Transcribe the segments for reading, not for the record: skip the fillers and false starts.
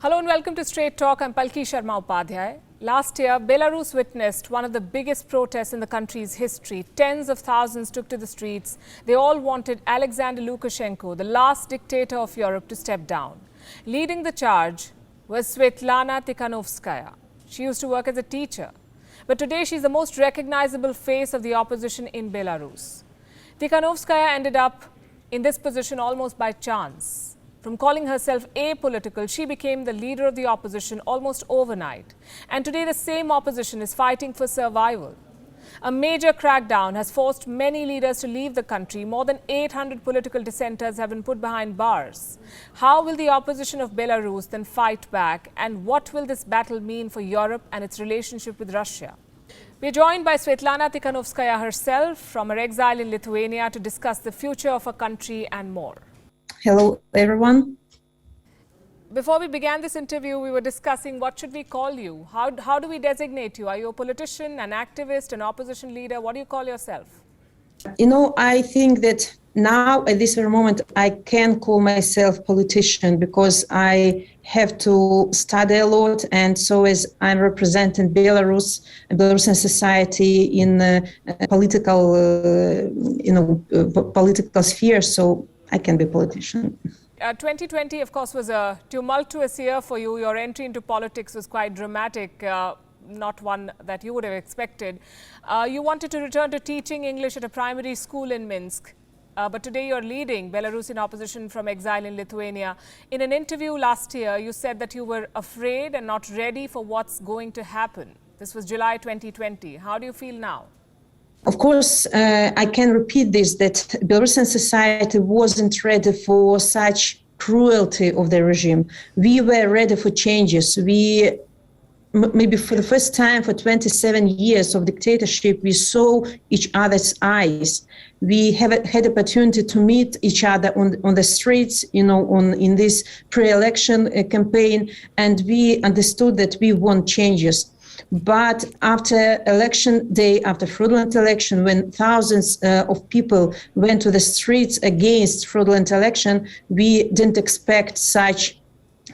Hello and welcome to Straight Talk. I'm Palki Sharma. Last year, Belarus witnessed one of the biggest protests in the country's history. Tens of thousands took to the streets. They all wanted Alexander Lukashenko, the last dictator of Europe, to step down. Leading the charge was Sviatlana Tsikhanouskaya. She used to work as a teacher. But today, she's the most recognizable face of the opposition in Belarus. Tsikhanouskaya ended up in this position almost by chance. From calling herself apolitical, she became the leader of the opposition almost overnight. And today the same opposition is fighting for survival. A major crackdown has forced many leaders to leave the country. More than 800 political dissenters have been put behind bars. How will the opposition of Belarus then fight back? And what will this battle mean for Europe and its relationship with Russia? We are joined by Sviatlana Tsikhanouskaya herself from her exile in Lithuania to discuss the future of her country and more. Hello, everyone. Before we began this interview, we were discussing what should we call you? How do we designate you? Are you a politician, an activist, an opposition leader? What do you call yourself? I think that now at this very moment, I can call myself politician because I have to study a lot. And so as I'm representing Belarus and Belarusian society in political sphere, so I can be a politician. 2020, of course, was a tumultuous year for you. Your entry into politics was quite dramatic, not one that you would have expected. You wanted to return to teaching English at a primary school in Minsk. But today you're leading Belarusian opposition from exile in Lithuania. In an interview last year, you said that you were afraid and not ready for what's going to happen. This was July 2020. How do you feel now? Of course, I can repeat this, that Belarusian society wasn't ready for such cruelty of the regime. We were ready for changes. Maybe for the first time for 27 years of dictatorship, we saw each other's eyes. We have had opportunity to meet each other on the streets, in this pre-election campaign, and we understood that we want changes. But after election day, after fraudulent election, when thousands of people went to the streets against fraudulent election, we didn't expect such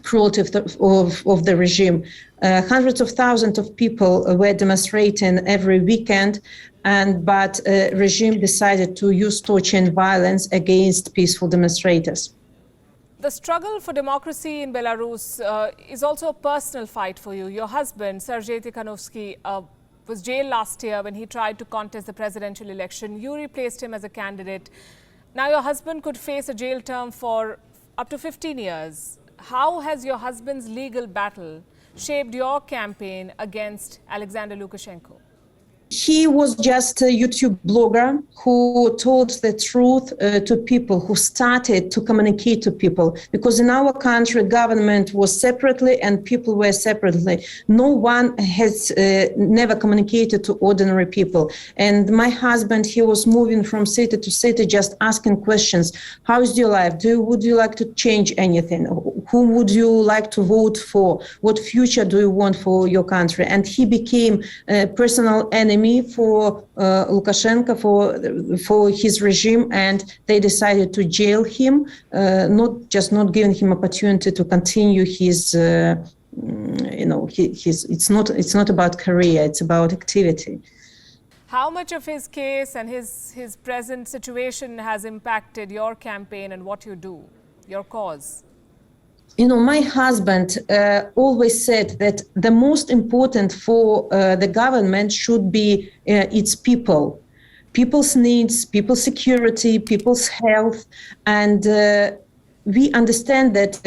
cruelty of the regime. Hundreds of thousands of people were demonstrating every weekend, but regime decided to use torture and violence against peaceful demonstrators. The struggle for democracy in Belarus is also a personal fight for you. Your husband, Sergei Tikhanovsky, was jailed last year when he tried to contest the presidential election. You replaced him as a candidate. Now your husband could face a jail term for up to 15 years. How has your husband's legal battle shaped your campaign against Alexander Lukashenko? He was just a YouTube blogger who told the truth to people, who started to communicate to people. Because in our country, government was separately and people were separately. No one has never communicated to ordinary people. And my husband, he was moving from city to city, just asking questions. How is your life? Would you like to change anything? Who would you like to vote for? What future do you want for your country? And he became a personal enemy for Lukashenko, for his regime, and they decided to jail him, not giving him opportunity to continue his, it's not about career, it's about activity. How much of his case and his present situation has impacted your campaign and what you do, your cause? My husband always said that the most important for the government should be its people, people's needs, people's security, people's health. And we understand that,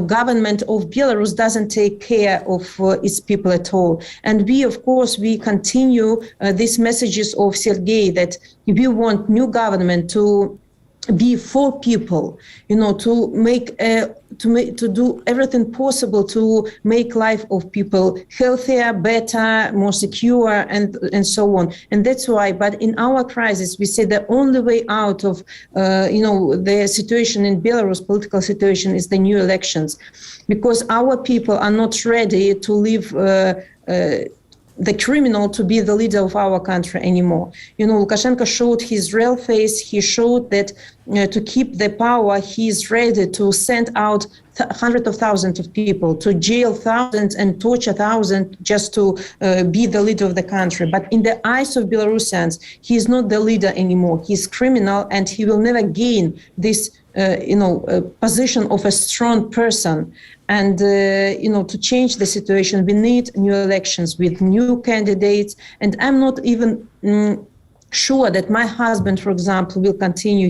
government of Belarus doesn't take care of its people at all. And we, of course, we continue these messages of Sergei that we want new government to be for people, to do everything possible to make life of people healthier, better, more secure, and so on. And that's why, but in our crisis, we say the only way out of, the situation in Belarus, political situation, is the new elections, because our people are not ready to live the criminal to be the leader of our country anymore. Lukashenko showed his real face. He showed that to keep the power, he is ready to send out hundreds of thousands of people, to jail thousands and torture thousands just to be the leader of the country. But in the eyes of Belarusians, he is not the leader anymore. He is criminal, and he will never gain this position of a strong person. And, to change the situation, we need new elections with new candidates. And I'm not even sure that my husband, for example, will continue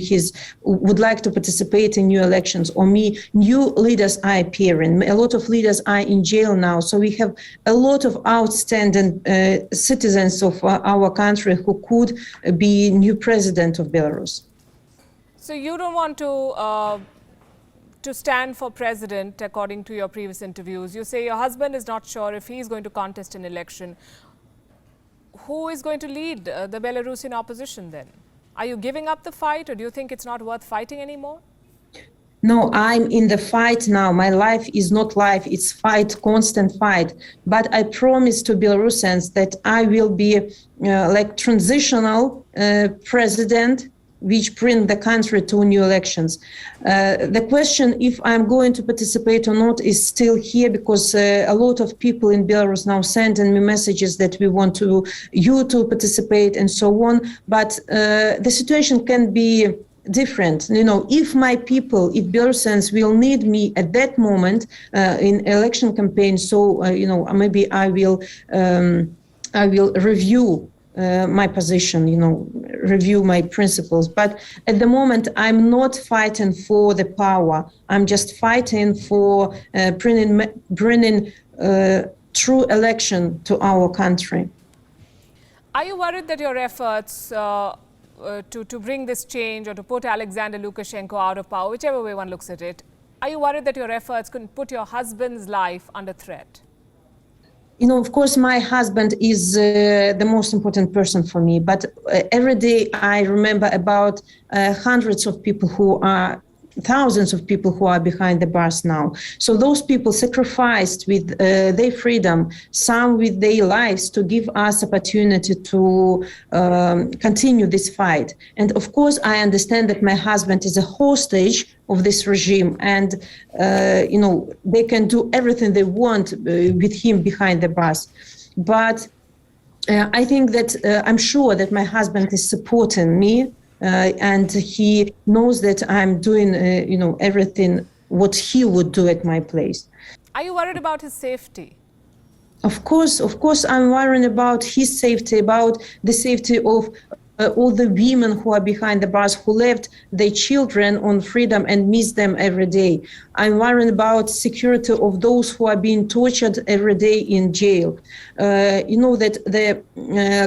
would like to participate in new elections, or me. New leaders are appearing. A lot of leaders are in jail now. So we have a lot of outstanding citizens of our country who could be new president of Belarus. So you don't want to stand for president, according to your previous interviews. You say your husband is not sure if he's going to contest an election. Who is going to lead the Belarusian opposition then? Are you giving up the fight, or do you think it's not worth fighting anymore? No, I'm in the fight now. My life is not life, it's fight, constant fight. But I promise to Belarusians that I will be like transitional president, which bring the country to new elections. The question if I'm going to participate or not is still here, because a lot of people in Belarus now sending me messages that we want you to participate and so on. But the situation can be different. If my people, if Belarusians will need me at that moment in election campaign, so maybe I will review my position, review my principles. But at the moment, I'm not fighting for the power. I'm just fighting for bringing true election to our country. Are you worried that your efforts to bring this change, or to put Alexander Lukashenko out of power, whichever way one looks at it, are you worried that your efforts could put your husband's life under threat? Of course, my husband is the most important person for me. But every day I remember about thousands of people who are behind the bars now. So those people sacrificed with their freedom, some with their lives, to give us opportunity to continue this fight. And of course, I understand that my husband is a hostage of this regime, and they can do everything they want with him behind the bars. But I think that I'm sure that my husband is supporting me, and he knows that I'm doing everything what he would do at my place. Are you worried about his safety? Of course, I'm worried about his safety, about the safety of all the women who are behind the bars, who left their children on freedom and miss them every day. I'm worried about security of those who are being tortured every day in jail. That the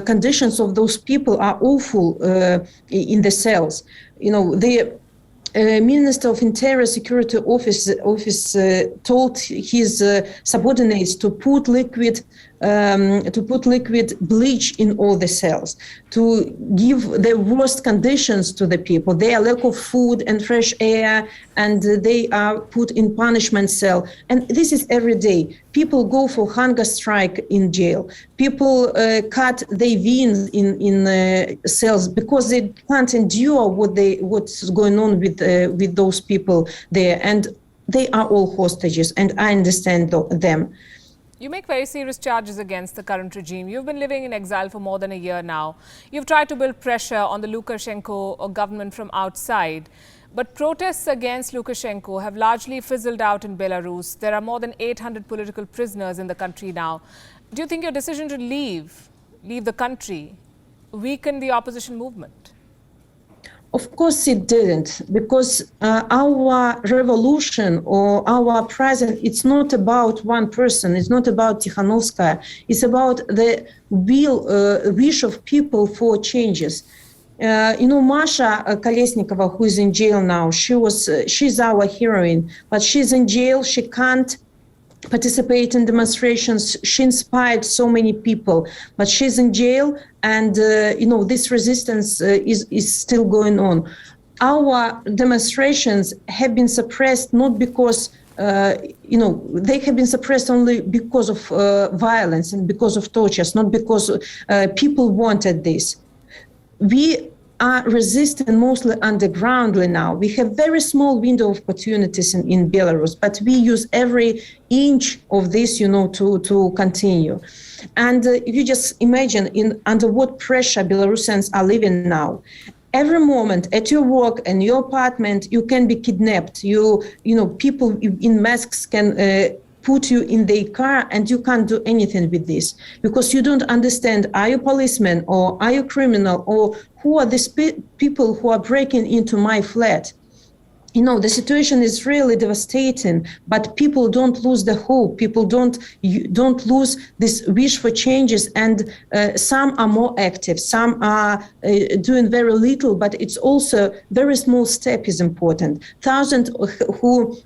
conditions of those people are awful in the cells. The Minister of Interior Security Office told his subordinates to put liquid bleach in all the cells, to give the worst conditions to the people. They are lack of food and fresh air, and they are put in punishment cell. And this is every day. People go for hunger strike in jail. People cut their veins in cells because they can't endure what's going on with those people there. And they are all hostages, and I understand them. You make very serious charges against the current regime. You've been living in exile for more than a year now. You've tried to build pressure on the Lukashenko government from outside. But protests against Lukashenko have largely fizzled out in Belarus. There are more than 800 political prisoners in the country now. Do you think your decision to leave the country, weakened the opposition movement? Of course it didn't, because our revolution or our present, it's not about one person, it's not about Tsikhanouskaya, it's about the wish of people for changes. Masha Kolesnikova, who is in jail now, she's our heroine, but she's in jail, she can't participate in demonstrations. She inspired so many people, but she's in jail, and this resistance is still going on. Our demonstrations have been suppressed not because they have been suppressed only because of violence and because of tortures, not because people wanted this. We are resisting mostly undergroundly now. We have very small window of opportunities in Belarus, but we use every inch of this, to continue. And if you just imagine under what pressure Belarusians are living now. Every moment at your work and your apartment, you can be kidnapped. People in masks can put you in their car, and you can't do anything with this because you don't understand, are you policeman or are you criminal, or who are these people who are breaking into my flat? The situation is really devastating, but people don't lose the hope. People don't lose this wish for changes, and some are more active. Some are doing very little, but it's also very small step is important. Thousands who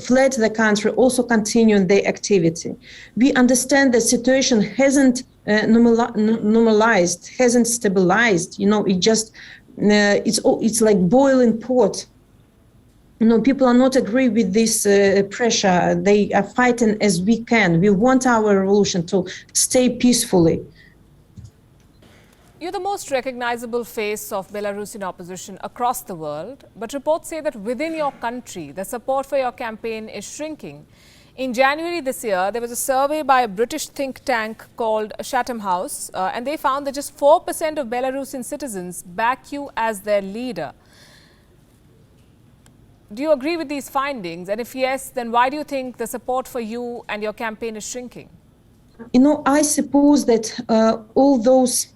fled the country also continue their activity. We understand the situation hasn't normalized, hasn't stabilized. It just it's like boiling pot. People are not agree with this pressure. They are fighting as we can. We want our revolution to stay peacefully. You're the most recognizable face of Belarusian opposition across the world, but reports say that within your country, the support for your campaign is shrinking. In January this year, there was a survey by a British think tank called Chatham House, and they found that just 4% of Belarusian citizens back you as their leader. Do you agree with these findings? And if yes, then why do you think the support for you and your campaign is shrinking? I suppose that all those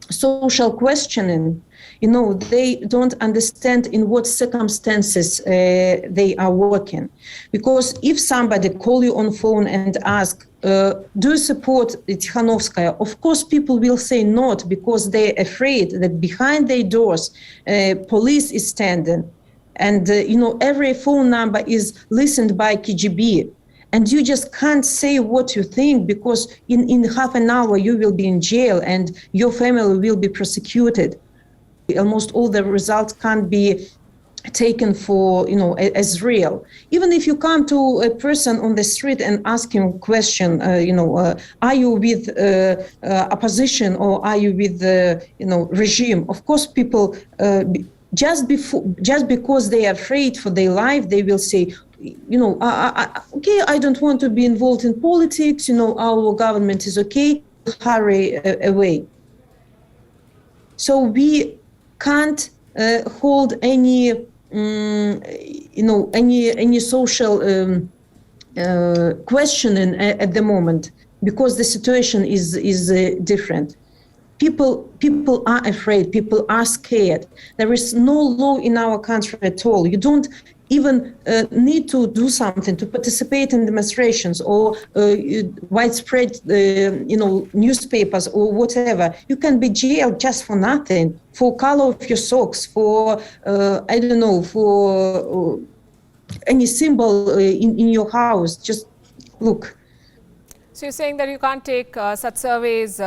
social questioning, they don't understand in what circumstances they are working. Because if somebody call you on phone and ask, do you support Tsikhanouskaya? Of course, people will say not, because they're afraid that behind their doors, police is standing. And, every phone number is listened by KGB. And you just can't say what you think, because in half an hour you will be in jail and your family will be prosecuted. Almost all the results can't be taken for, as real. Even if you come to a person on the street and ask him a question, are you with opposition or are you with the, regime? Of course, people... Just because they are afraid for their life, they will say, okay, I don't want to be involved in politics. Our government is okay. Hurry away. So we can't hold any, any social questioning at the moment, because the situation is different. People are afraid. People are scared. There is no law in our country at all. You don't even need to do something to participate in demonstrations or widespread, newspapers or whatever. You can be jailed just for nothing, for color of your socks, for for any symbol in your house. Just look. So you're saying that you can't take such surveys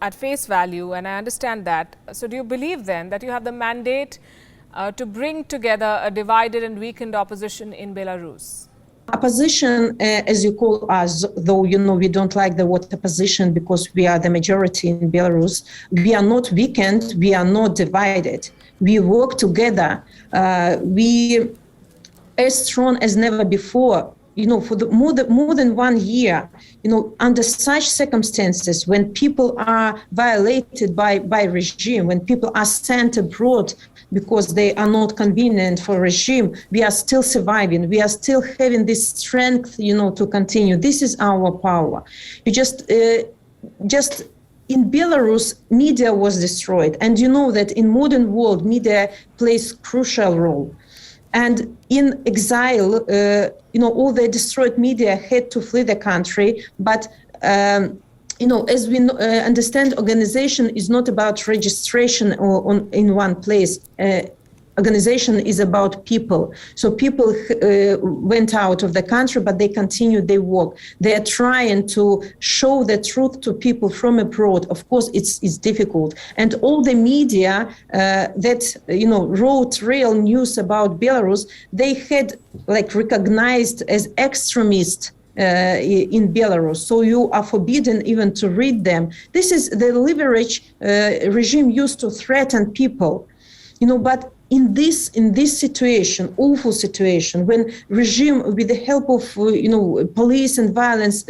at face value, and I understand that. So do you believe then that you have the mandate to bring together a divided and weakened opposition in Belarus? Opposition, as you call us, though we don't like the word opposition because we are the majority in Belarus, we are not weakened, we are not divided. We work together. We as strong as never before. For the more than 1 year, under such circumstances, when people are violated by regime, when people are sent abroad because they are not convenient for regime, we are still surviving. We are still having this strength, to continue. This is our power. You just in Belarus, media was destroyed, and that in modern world, media plays crucial role. And in exile, all the destroyed media had to flee the country. But, as we understand, organization is not about registration in one place. Organization is about people. So people went out of the country, but they continued their work. They are trying to show the truth to people from abroad. Of course, it's difficult. And all the media that wrote real news about Belarus, they had recognized as extremist in Belarus. So you are forbidden even to read them. This is the leverage regime used to threaten people. But in this situation, awful situation, when regime, with the help of police and violence,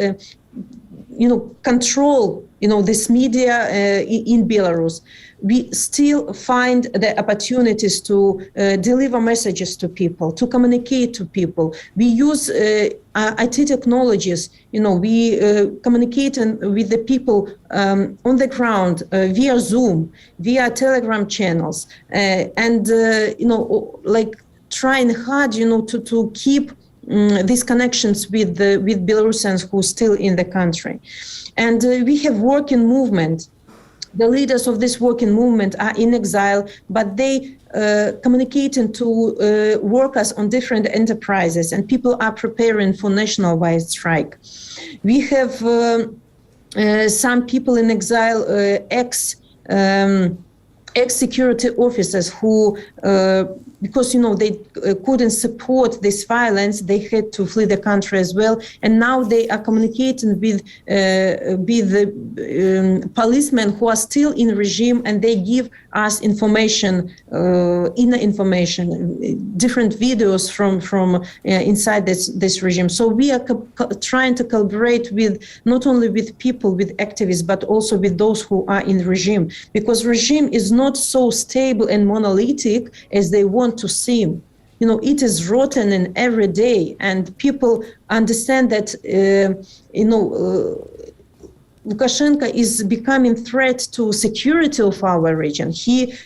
control this media in Belarus, we still find the opportunities to deliver messages to people, to communicate to people. We use IT technologies. We communicate with the people on the ground via Zoom, via Telegram channels, and trying hard, to keep these connections with Belarusians who are still in the country. And we have working movement. The leaders of this working movement are in exile, but they communicating to workers on different enterprises, and people are preparing for national-wide strike. We have some people in exile, ex-security officers who, because they couldn't support this violence, they had to flee the country as well. And now they are communicating with the policemen who are still in regime, and they give us information, inner information, different videos from inside this regime. So we are trying to collaborate with not only with people, with activists, but also with those who are in regime, because regime is not so stable and monolithic as they want to seem. It is rotten in every day, and people understand that Lukashenko is becoming threat to security of our region.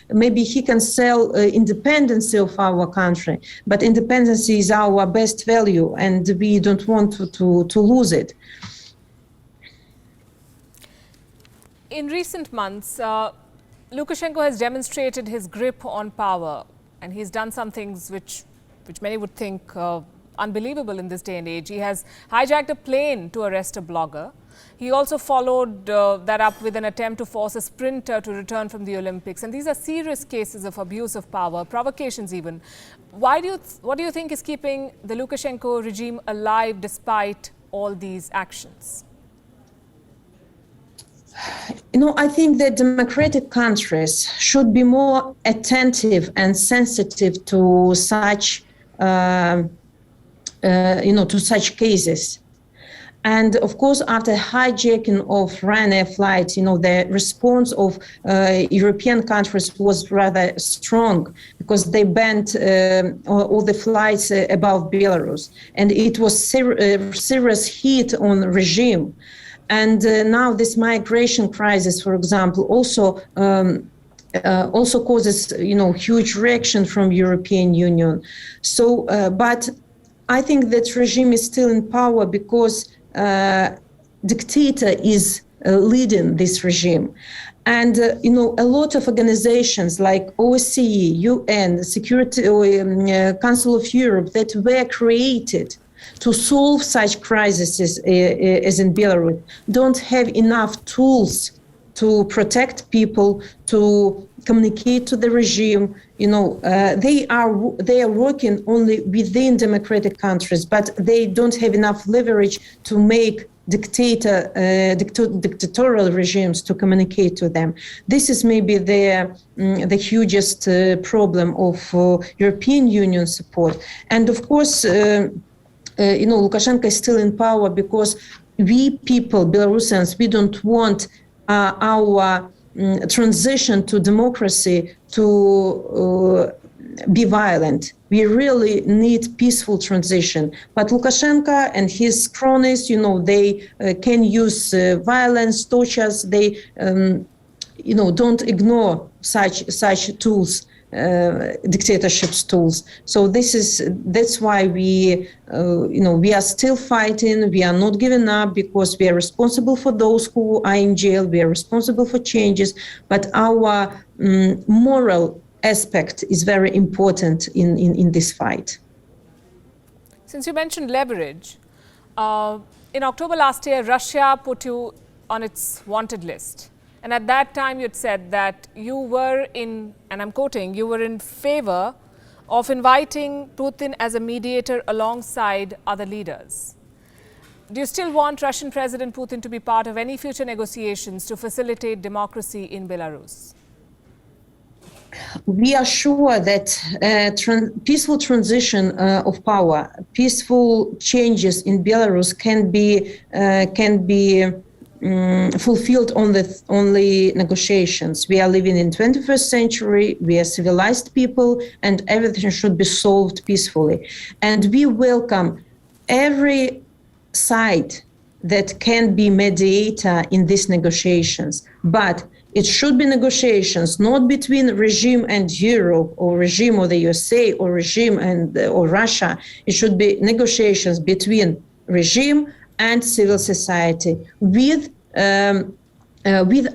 Maybe he can sell independence of our country, but independence is our best value, and we don't want to lose it. In recent months, Lukashenko has demonstrated his grip on power, and he's done some things which many would think unbelievable in this day and age. He has hijacked a plane to arrest a blogger. He also followed that up with an attempt to force a sprinter to return from the Olympics. And these are serious cases of abuse of power, provocations even. What do you think is keeping the Lukashenko regime alive despite all these actions? I think that democratic countries should be more attentive and sensitive to such, to such cases. And of course, after hijacking of Ryanair flights, the response of European countries was rather strong, because they banned all the flights above Belarus, and it was serious hit on the regime. And now this migration crisis, for example, also causes, huge reaction from European Union. So, but I think that regime is still in power because dictator is leading this regime. And, a lot of organizations like OSCE, UN, Security Council of Europe, that were created to solve such crises as in Belarus, don't have enough tools to protect people, to communicate to the regime. They are working only within democratic countries, but they don't have enough leverage to make dictatorial regimes to communicate to them. This is maybe the hugest problem of European Union support. And of course, Lukashenko is still in power because we people, Belarusians, we don't want our transition to democracy to be violent. We really need peaceful transition. But Lukashenko and his cronies, they can use violence, tortures. They, don't ignore such tools. Dictatorships tools. So that's why we are still fighting. We are not giving up, because we are responsible for those who are in jail. We are responsible for changes, but our moral aspect is very important in this fight. Since you mentioned leverage, in October last year, Russia put you on its wanted list. And at that time, you'd said that you were in, and I'm quoting, you were in favor of inviting Putin as a mediator alongside other leaders. Do you still want Russian President Putin to be part of any future negotiations to facilitate democracy in Belarus? We are sure that peaceful transition of power, peaceful changes in Belarus can be fulfilled on the only negotiations. We are living in 21st century, we are civilized people, and everything should be solved peacefully. And we welcome every side that can be mediator in these negotiations. But it should be negotiations not between regime and Europe, or regime or the USA, or regime and or Russia. It should be negotiations between regime and civil society with with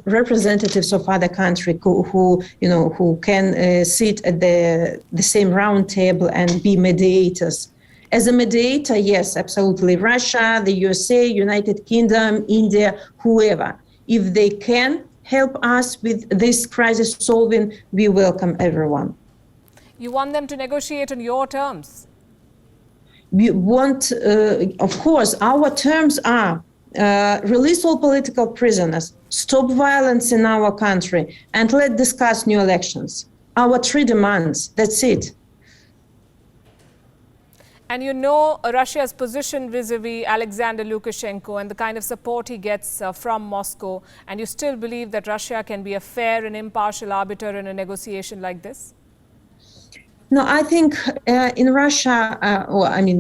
representatives of other countries who can sit at the same round table and be mediators. As a mediator, yes, absolutely. Russia, the USA, United Kingdom, India, whoever. If they can help us with this crisis solving, we welcome everyone. You want them to negotiate on your terms? We want, of course, our terms are release all political prisoners, stop violence in our country, and let's discuss new elections. Our 3 demands, that's it. And you know Russia's position vis-a-vis Alexander Lukashenko and the kind of support he gets from Moscow, and you still believe that Russia can be a fair and impartial arbiter in a negotiation like this? No, I think in Russia,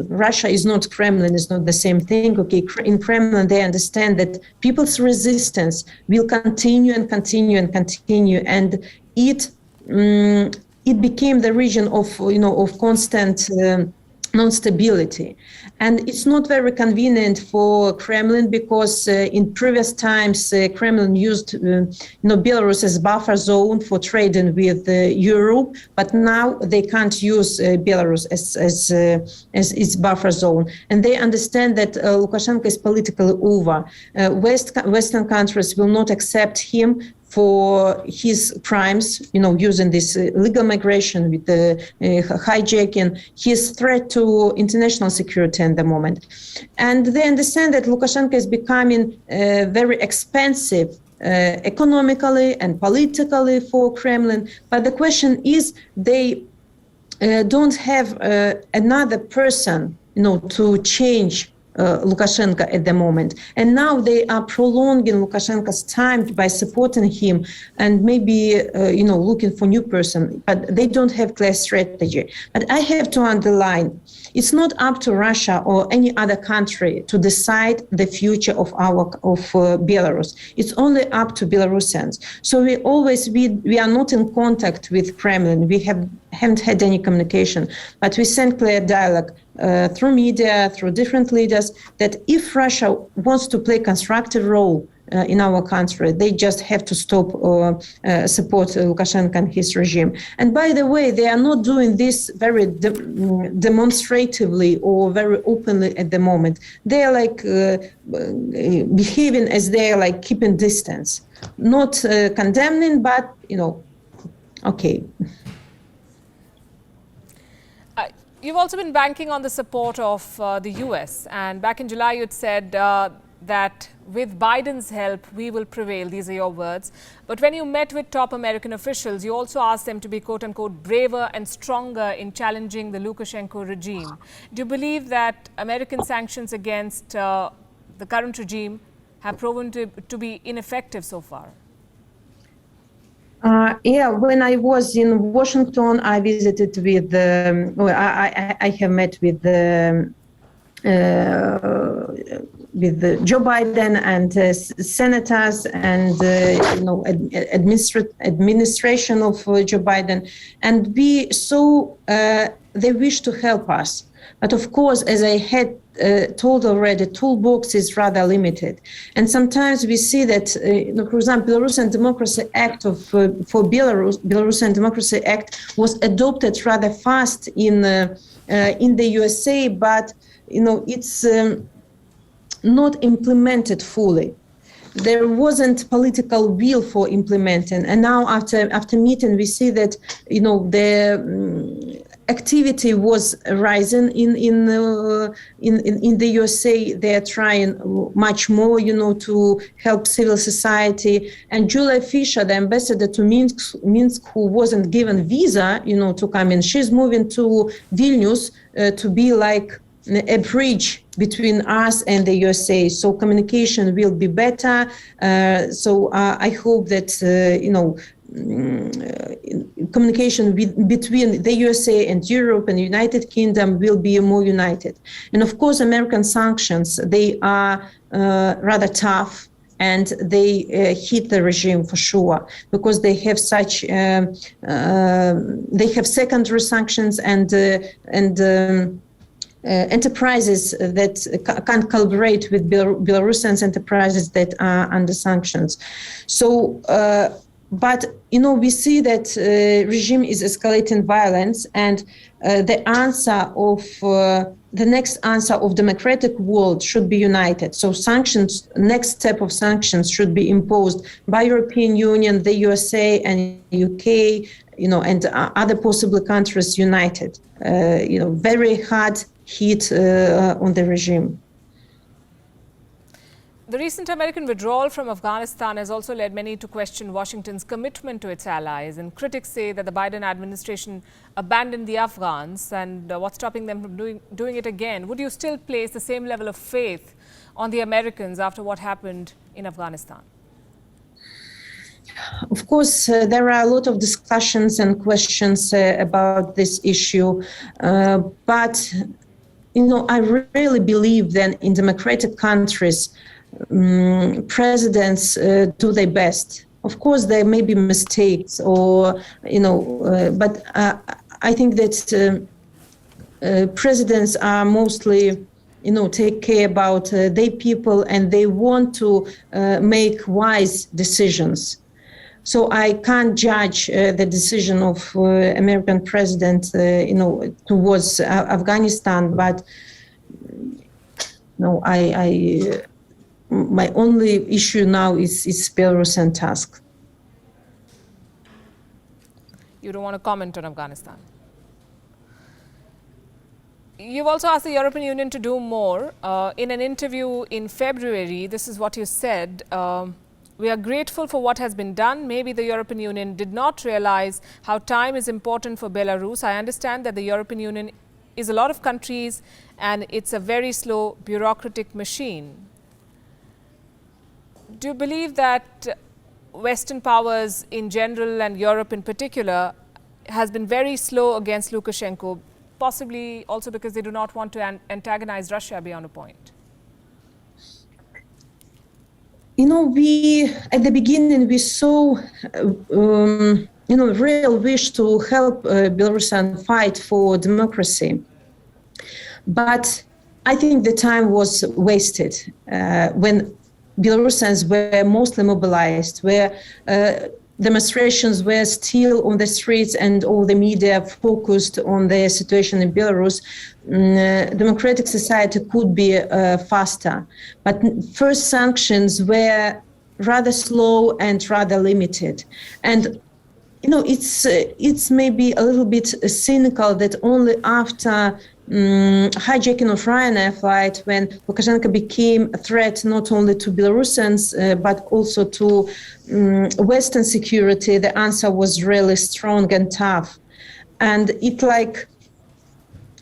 Russia is not Kremlin, is not the same thing. Okay, in Kremlin, they understand that people's resistance will continue and continue and continue, and it became the region of constant non-stability. And it's not very convenient for Kremlin because in previous times, Kremlin used Belarus as buffer zone for trading with Europe, but now they can't use Belarus as its buffer zone. And they understand that Lukashenko is politically over. Western countries will not accept him for his crimes, using this illegal migration with the hijacking, his threat to international security at the moment. And they understand that Lukashenko is becoming very expensive economically and politically for Kremlin. But the question is, they don't have another person, to change Lukashenko at the moment. And now they are prolonging Lukashenko's time by supporting him and maybe, looking for new person, but they don't have clear strategy. But I have to underline, it's not up to Russia or any other country to decide the future of Belarus. It's only up to Belarusians. So we are not in contact with Kremlin. We haven't had any communication, but we send clear dialogue through media, through different leaders, that if Russia wants to play a constructive role in our country, they just have to stop support Lukashenko and his regime. And by the way, they are not doing this very demonstratively or very openly at the moment. They are behaving as they are keeping distance, not condemning, but okay. You've also been banking on the support of the US, and back in July you'd said that with Biden's help we will prevail. These are your words. But when you met with top American officials, you also asked them to be quote-unquote braver and stronger in challenging the Lukashenko regime. Do you believe that American sanctions against the current regime have proven to be ineffective so far? When I was in Washington, I visited with I have met with Joe Biden and senators and administration of Joe Biden, and we saw they wish to help us. But of course, as I had told already, toolbox is rather limited. And sometimes we see that, for example, Belarusian Democracy Act Belarusian Democracy Act was adopted rather fast in the USA, but it's not implemented fully. There wasn't political will for implementing, and now after meeting, we see that activity was rising in the USA. They are trying much more, to help civil society. And Julia Fisher, the ambassador to Minsk, who wasn't given visa, to come in, she's moving to Vilnius to be like a bridge between us and the USA. So communication will be better. So I hope that, communication between the USA and Europe and the United Kingdom will be more united. And of course, American sanctions, they are rather tough, and they hit the regime for sure, because they have such, they have secondary sanctions and enterprises that can't collaborate with Belarusian enterprises that are under sanctions. So, but we see that regime is escalating violence, and the next answer of democratic world should be united. So sanctions, next step of sanctions should be imposed by European Union, the USA and UK, and other possible countries united. Very hard hit on the regime. The recent American withdrawal from Afghanistan has also led many to question Washington's commitment to its allies, and critics say that the Biden administration abandoned the Afghans, and what's stopping them from doing it again? Would you still place the same level of faith on the Americans after what happened in Afghanistan? Of course, there are a lot of discussions and questions about this issue, but I really believe that in democratic countries, presidents do their best. Of course, there may be mistakes, or but I think that presidents are mostly, take care about their people, and they want to make wise decisions. So I can't judge the decision of American president, towards Afghanistan, but no, my only issue now is Belarusian task. You don't want to comment on Afghanistan? You've also asked the European Union to do more. In an interview in February, this is what you said. We are grateful for what has been done. Maybe the European Union did not realize how time is important for Belarus. I understand that the European Union is a lot of countries, and it's a very slow bureaucratic machine. Do you believe that Western powers in general, and Europe in particular, has been very slow against Lukashenko, possibly also because they do not want to antagonize Russia beyond a point? We, at the beginning, we saw, real wish to help Belarusian fight for democracy. But I think the time was wasted when Belarusians were mostly mobilized, where demonstrations were still on the streets and all the media focused on the situation in Belarus. Democratic society could be faster. But first sanctions were rather slow and rather limited. And it's maybe a little bit cynical that only after hijacking of Ryanair flight, when Lukashenko became a threat not only to Belarusians but also to Western security, the answer was really strong and tough. And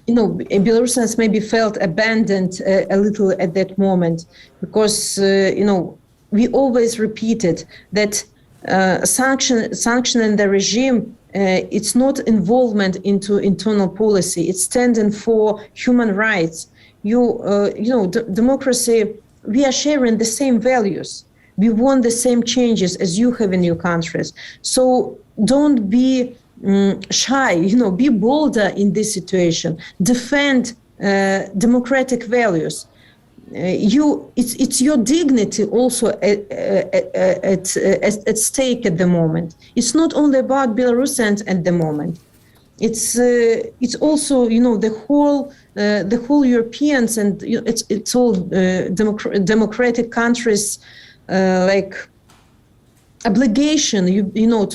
Belarusians maybe felt abandoned a little at that moment, because we always repeated that sanctioning the regime, it's not involvement into internal policy. It's standing for human rights. Democracy, we are sharing the same values. We want the same changes as you have in your countries. So don't be shy, be bolder in this situation. Defend democratic values. It's your dignity also at stake at the moment. It's not only about Belarusians at the moment. It's also the whole Europeans, and it's all democratic countries obligation,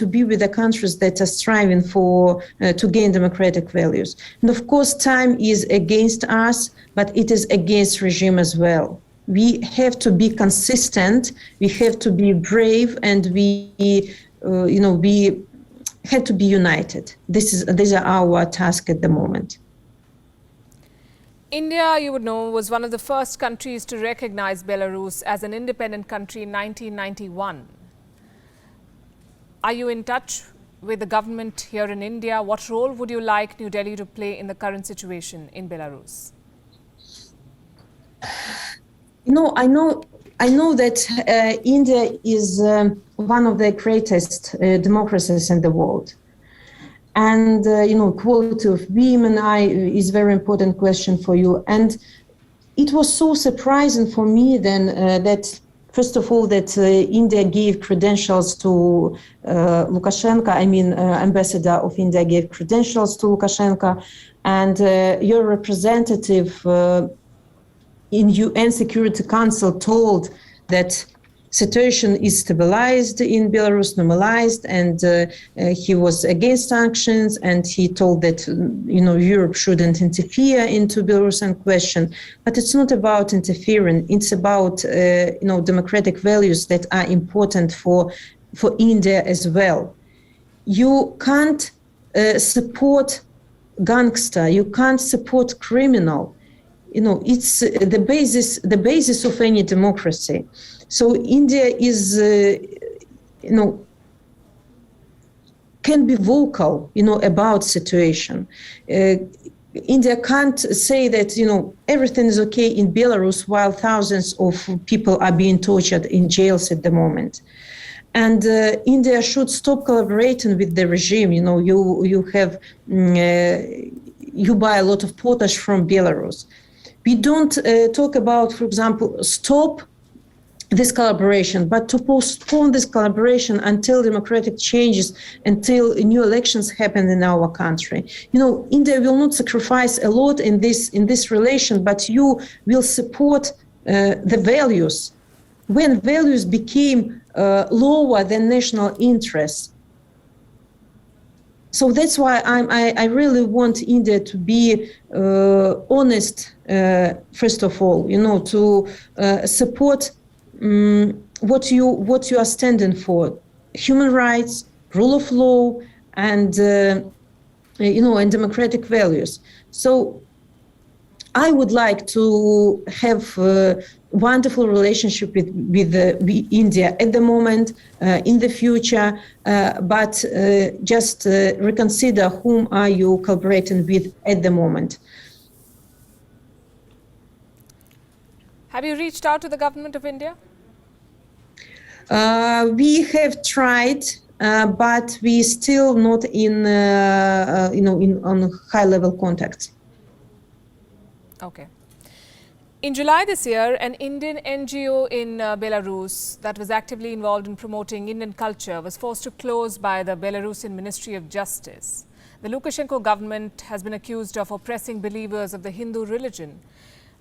to be with the countries that are striving for to gain democratic values. And of course, time is against us, but it is against regime as well. We have to be consistent. We have to be brave, and we have to be united. These are our task at the moment. India, you would know, was one of the first countries to recognize Belarus as an independent country in 1991. Are you in touch with the government here in India? What role would you like New Delhi to play in the current situation in Belarus? I know that India is one of the greatest democracies in the world. And, equality of women is a very important question for you. And it was so surprising for me then that, first of all, that India gave credentials to Lukashenko. Ambassador of India gave credentials to Lukashenko. And your representative in UN Security Council told that situation is stabilized in Belarus, normalized, and he was against sanctions, and he told that Europe shouldn't interfere into Belarusian question. But it's not about interfering. It's about democratic values that are important for India as well. You can't support gangster. You can't support criminal. It's the basis of any democracy. So India is, can be vocal, about situation. India can't say that, everything is okay in Belarus while thousands of people are being tortured in jails at the moment. And India should stop collaborating with the regime. You buy a lot of potash from Belarus. We don't talk about, for example, stop this collaboration, but to postpone this collaboration until democratic changes, until new elections happen in our country. India will not sacrifice a lot in this relation, but you will support the values. When values became lower than national interests. So that's why I really want India to be honest, first of all, to support what you are standing for: human rights, rule of law, and and democratic values. So I would like to have a wonderful relationship with India at the moment, in the future, but just reconsider whom are you collaborating with at the moment. Have you reached out to the government of India? We have tried, but we still not in on high-level contact. Okay. In July this year, an Indian NGO in Belarus that was actively involved in promoting Indian culture was forced to close by the Belarusian Ministry of Justice. The Lukashenko government has been accused of oppressing believers of the Hindu religion.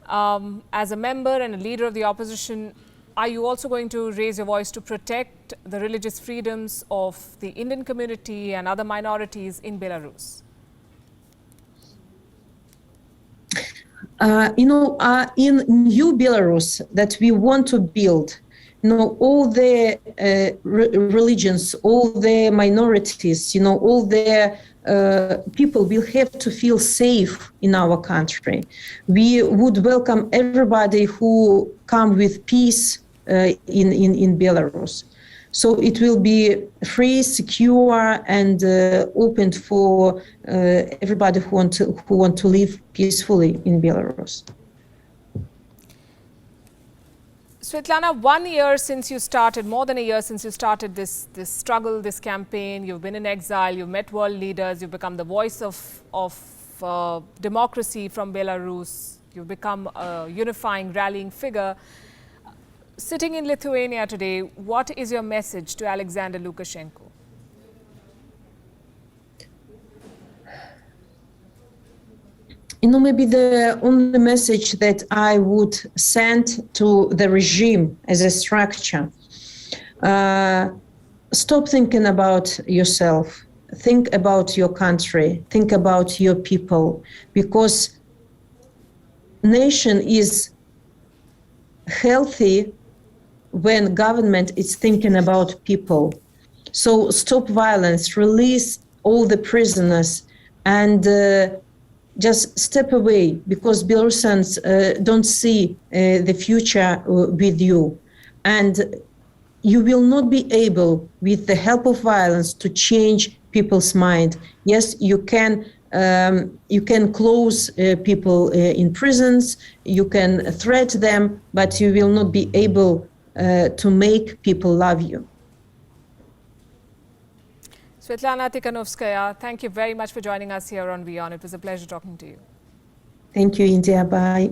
As a member and a leader of the opposition, are you also going to raise your voice to protect the religious freedoms of the Indian community and other minorities in Belarus? In new Belarus that we want to build, all the religions, all the minorities, all the people will have to feel safe in our country. We would welcome everybody who come with peace in Belarus. So it will be free, secure, and open for everybody who want to live peacefully in Belarus. Sviatlana, 1 year since you started, more than a year since you started this struggle, this campaign, you've been in exile, you've met world leaders, you've become the voice of democracy from Belarus, you've become a unifying, rallying figure. Sitting in Lithuania today, what is your message to Alexander Lukashenko? Maybe the only message that I would send to the regime as a structure, stop thinking about yourself. Think about your country. Think about your people, because nation is healthy when government is thinking about people. So stop violence, release all the prisoners, and just step away, because Belarusians don't see the future with you. And you will not be able, with the help of violence, to change people's mind. Yes, you can close people in prisons, you can threaten them, but you will not be able to make people love you. Sviatlana Tsikhanouskaya, thank you very much for joining us here on WION. It was a pleasure talking to you. Thank you, India. Bye.